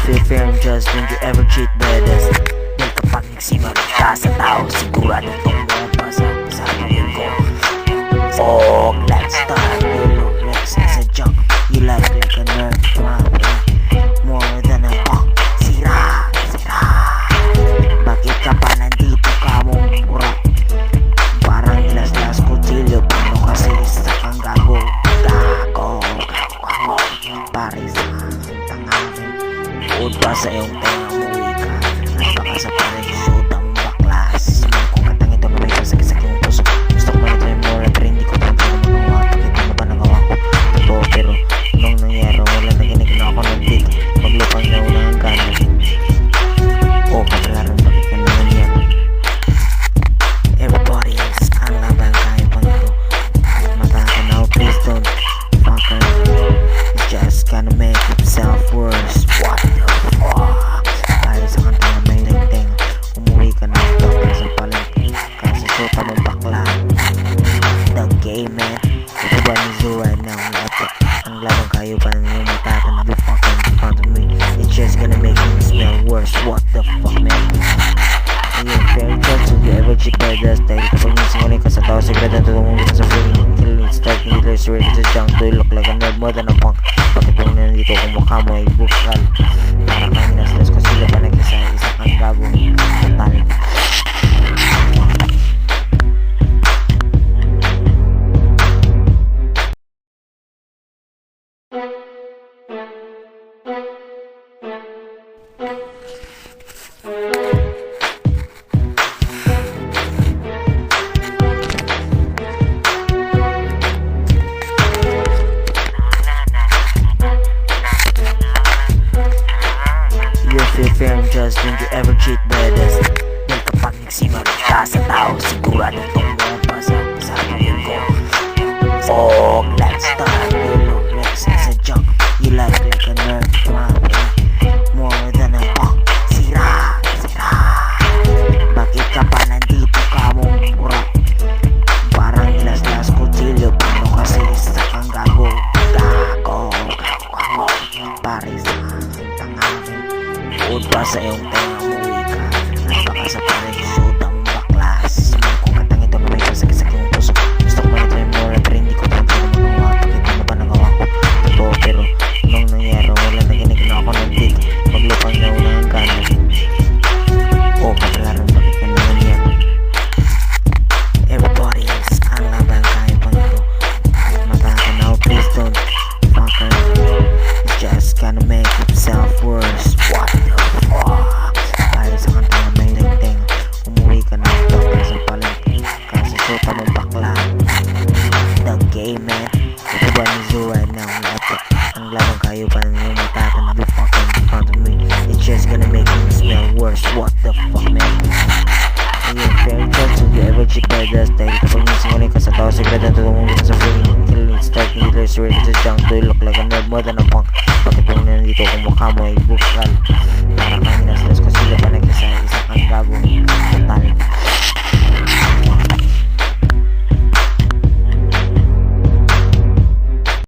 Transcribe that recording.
feel fair and just, don't you ever cheat brothers. Dahil kapag nagsimula ka sa tao, sigurado itong mapasa sa tingin ko. Oh, let's start, you look like a junk. You like a nerd, more than a punk. Sira, sira. Bakit ka pa nandito ka mong mura? Parang las-las kutsilyo, paano kasi sa kang gago. Gago, gago, pare sa tanganin. Uod pa sa iyong tenga mo ika. Napaka sa pareksyon ang baklas. Kung katang ito na may pasakit-sakit ng puso. Gusto ko man ito yung more pero hindi ko pang talaga magawa. Bakit ano ba nagawa ko? Totoo pero nung nangyari wala naginig na ako ng date. Maglupang na una ang gana. O kapalaran bakit ka na nangyari? Everybody else ang laban kaya pang ito. Mata ka na o please don't fucker. It's just gonna make himself worse. What the fuck? Dahil sa kanta na may lenteng. Umuwi ka na ito sa palengke. Kasi suta mong bakla. The game man. Ito ba ni Zoo right now? Ang labang kayo pa na yung mata ka na you fucking in front of me. It's just gonna make him smell worse. What the fuck man? Ayun, fairy tales. Have you ever cheat by this? Dahil kapag nasinguling ka sa tao, sigrada tutulungan kita sa brain. Killing strike, hindi lang straight to junk. Do you look like a nerd more than a punk? Bakit kung nandito kung mukha mo ay bukal? Para kang minastress ko sila pa nag-isa kang gagong total. Feel fair and just, don't you ever cheat brothers. Dahil kapag nagsimula ka sa tao, sigurado itong mapasa sa tingin ko. Oh, let's start, you look like a junk. You like a nerd, more than a punk. Sira, sira. Bakit ka pa nandito ka mong mura? Parang las-las kutsilyo, paano kasi sa kang gago. Gago, gago, gago, pare sa tanganin. Uod pa sa iyong tenga mo ika. Napaka sa pareksyon ang baklas. Kung katang ito na may pasakit-sakit ng puso. Gusto ko man ito yung more pero hindi ko pang talaga magawa. Bakit ano ba nagawa ko? Totoo pero nung nangyari wala naginig na ako ng date. Maglupang na una ang gana. O kapalaran bakit ka na nangyari? Everybody else ang laban kaya pang ito. Mata ka na o please don't fucker. It's just gonna make himself worse. What the fuck? Dahil sa kanta na may lenteng. Umuwi ka na ito sa palengke. Kasi suta mong bakla. The game man. Ito ba ni Zoo right now? Ang labang kayo pa na yung mata ka na you fucking in front of me. It's just gonna make him smell worse. What the fuck man? Ayun, fairy tales. Have you ever cheat by this? Dahil kapag nasinguling ka sa tao, sigrada tutulungan kita sa brain. Killing strike, hindi lang straight to junk. Do you look like a nerd more than a punk? Bakit kung nandito kung mukha mo ay bukal? Para kang minastress ko sila pa nag-isa kang gagong total.